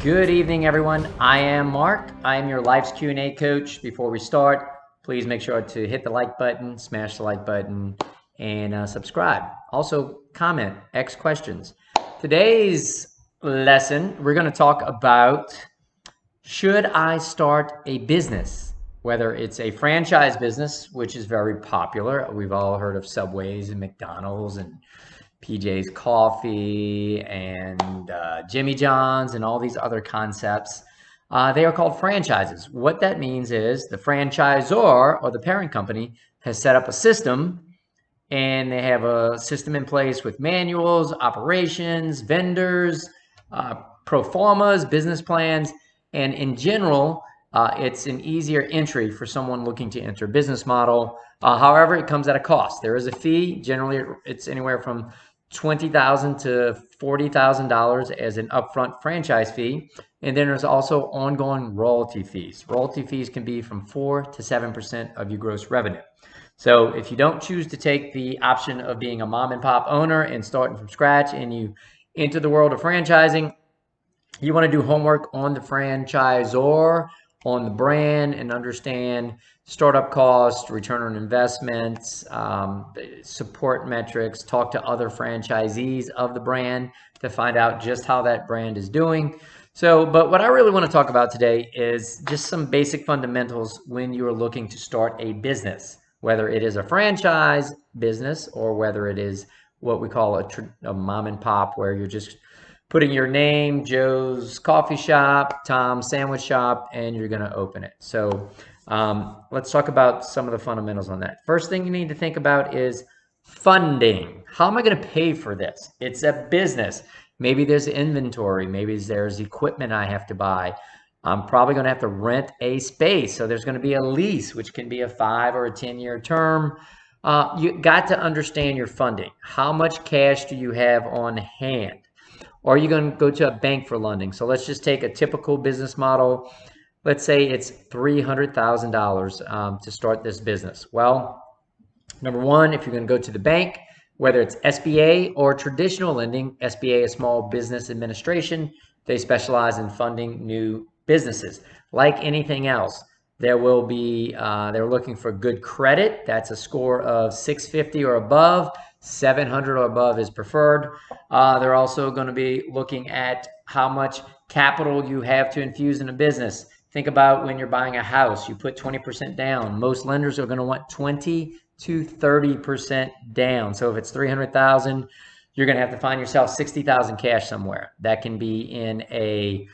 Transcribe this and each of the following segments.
Good evening, everyone. I am Mark. I am your life's Q&A coach. Before we start, please make sure to hit the like button, smash the like button, and subscribe. Also, comment, X questions. Today's lesson, we're going to talk about should I start a business? Whether it's a franchise business, which is very popular. We've all heard of Subways and McDonald's and PJ's Coffee and Jimmy John's and all these other concepts. They are called franchises. What that means is the franchisor or the parent company has set up a system, and they have a system in place with manuals, operations, vendors, pro formas, business plans, and in general, it's an easier entry for someone looking to enter a business model. However, it comes at a cost. There is a fee. Generally, it's anywhere from $20,000 to $40,000 as an upfront franchise fee. And then there's also ongoing royalty fees. Royalty fees can be from 4 to 7% of your gross revenue. So if you don't choose to take the option of being a mom and pop owner and starting from scratch and you enter the world of franchising, you want to do homework on the franchisor, on the brand, and understand startup costs, return on investments, support metrics, talk to other franchisees of the brand to find out just how that brand is doing. But what I really want to talk about today is just some basic fundamentals when you're looking to start a business, whether it is a franchise business or whether it is what we call a mom and pop, where you're just putting your name, Joe's Coffee Shop, Tom's Sandwich Shop, and you're going to open it. So let's talk about some of the fundamentals on that. First thing you need to think about is funding. How am I going to pay for this? It's a business. Maybe there's inventory. Maybe there's equipment I have to buy. I'm probably going to have to rent a space. So there's going to be a lease, which can be a 5 or a 10-year term. You got to understand your funding. How much cash do you have on hand? Or are you going to go to a bank for lending? So let's just take a typical business model. Let's say it's $300,000 to start this business. Well, number one, if you're going to go to the bank, whether it's SBA or traditional lending, SBA is Small Business Administration. They specialize in funding new businesses. Like anything else, there will be, they're looking for good credit. That's a score of 650 or above. 700 or above is preferred. They're also going to be looking at how much capital you have to infuse in a business. Think about when you're buying a house, you put 20% down. Most lenders are going to want 20 to 30% down. So if it's 300,000, you're going to have to find yourself 60,000 cash somewhere. That can be in a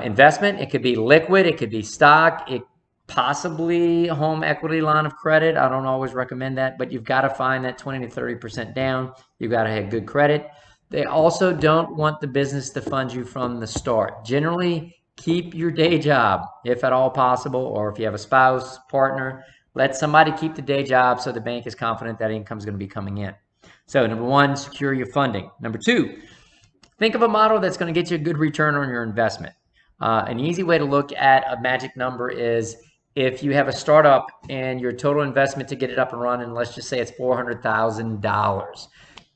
investment. It could be liquid. It could be stock. It possibly home equity line of credit. I don't always recommend that, but you've got to find that 20 to 30% down. You've got to have good credit. They also don't want the business to fund you from the start. Generally, keep your day job if at all possible, or if you have a spouse, partner, let somebody keep the day job so the bank is confident that income is going to be coming in. So number one, secure your funding. Number two, think of a model that's going to get you a good return on your investment. An easy way to look at a magic number is if you have a startup and your total investment to get it up and running, let's just say it's $400,000.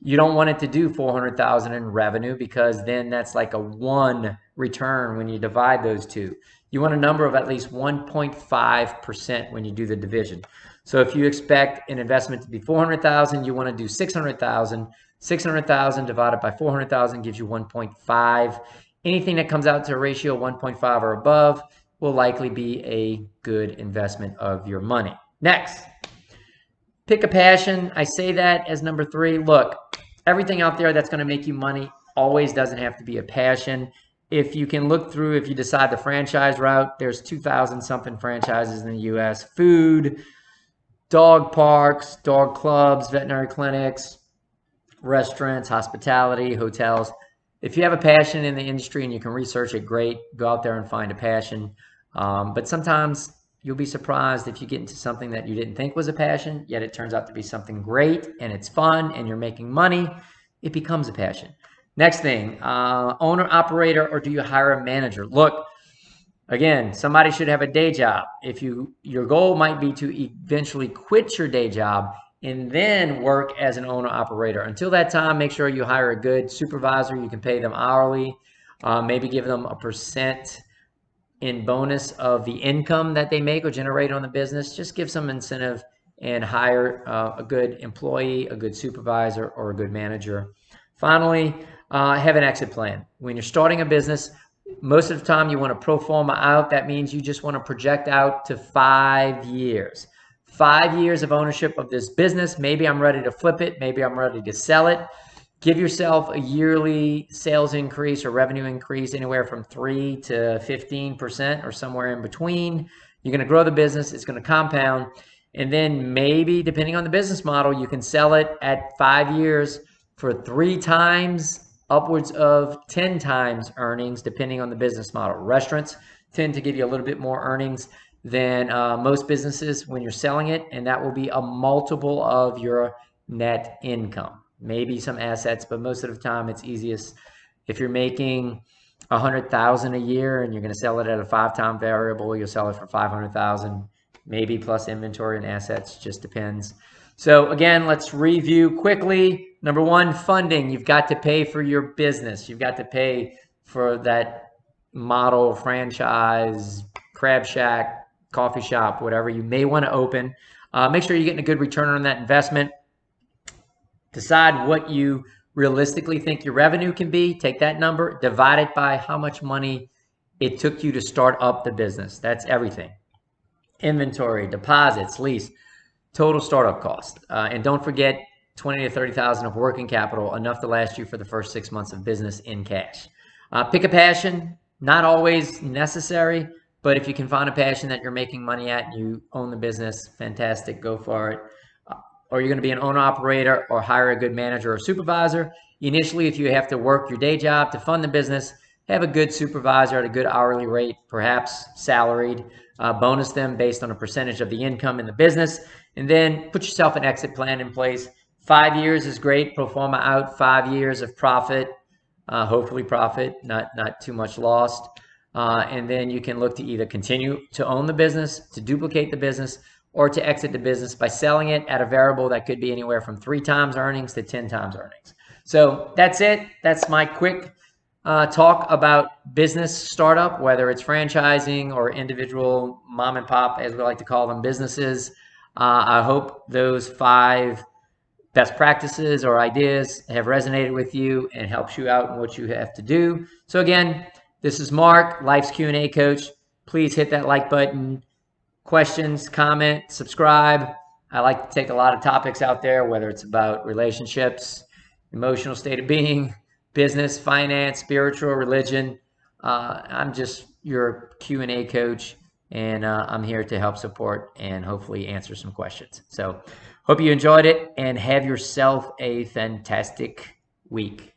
You don't want it to do $400,000 in revenue, because then that's like a 1 return when you divide those two. You want a number of at least 1.5% when you do the division. So if you expect an investment to be $400,000, you want to do $600,000. 600,000 divided by 400,000 gives you 1.5. Anything that comes out to a ratio of 1.5 or above will likely be a good investment of your money. Next, pick a passion. I say that as number three. Look, everything out there that's going to make you money always doesn't have to be a passion. If you can look through, if you decide the franchise route, there's 2,000 something franchises in the US. Food, dog parks, dog clubs, veterinary clinics, restaurants, hospitality, hotels. If you have a passion in the industry and you can research it, great. Go out there and find a passion. But sometimes you'll be surprised if you get into something that you didn't think was a passion, yet it turns out to be something great and it's fun and you're making money. It becomes a passion. Next thing, owner, operator, or do you hire a manager? Look, again, somebody should have a day job. If your goal might be to eventually quit your day job and then work as an owner operator. Until that time, make sure you hire a good supervisor. You can pay them hourly. Maybe give them a percent in bonus of the income that they make or generate on the business. Just give some incentive and hire a good employee, a good supervisor, or a good manager. Finally, have an exit plan. When you're starting a business, most of the time you want to pro forma out. That means you just want to project out to 5 years. 5 years of ownership of this business. Maybe I'm ready to flip it. Maybe I'm ready to sell it. Give yourself a yearly sales increase or revenue increase anywhere from 3 to 15% or somewhere in between. You're going to grow the business. It's going to compound. And then maybe, depending on the business model, you can sell it at 5 years for 3 times, upwards of 10 times earnings, depending on the business model. Restaurants tend to give you a little bit more earnings than most businesses when you're selling it, and that will be a multiple of your net income. Maybe some assets, but most of the time it's easiest if you're making $100,000 a year and you're going to sell it at a 5-time variable, you'll sell it for $500,000, maybe plus inventory and assets, just depends. So again, let's review quickly. Number one, funding. You've got to pay for your business. You've got to pay for that model, franchise, crab shack, coffee shop, whatever you may want to open. Make sure you're getting a good return on that investment. Decide what you realistically think your revenue can be. Take that number, divide it by how much money it took you to start up the business. That's everything. Inventory, deposits, lease, total startup cost. And don't forget 20 to 30,000 of working capital, enough to last you for the first 6 months of business in cash. Pick a passion, not always necessary, but if you can find a passion that you're making money at and you own the business, fantastic, go for it. Or you're going to be an owner-operator or hire a good manager or supervisor. Initially, if you have to work your day job to fund the business, have a good supervisor at a good hourly rate, perhaps salaried. Bonus them based on a percentage of the income in the business. And then put yourself an exit plan in place. 5 years is great. Pro forma out 5 years of profit, hopefully profit, not too much lost. And then you can look to either continue to own the business, to duplicate the business, or to exit the business by selling it at a variable that could be anywhere from 3 times earnings to 10 times earnings. So that's it. That's my quick talk about business startup, whether it's franchising or individual mom and pop, as we like to call them, businesses. I hope those 5 best practices or ideas have resonated with you and helps you out in what you have to do. So again, this is Mark, Life's Q&A Coach. Please hit that like button. Questions, comment, subscribe. I like to take a lot of topics out there, whether it's about relationships, emotional state of being, business, finance, spiritual, religion. I'm just your Q&A coach, and I'm here to help support and hopefully answer some questions. So hope you enjoyed it and have yourself a fantastic week.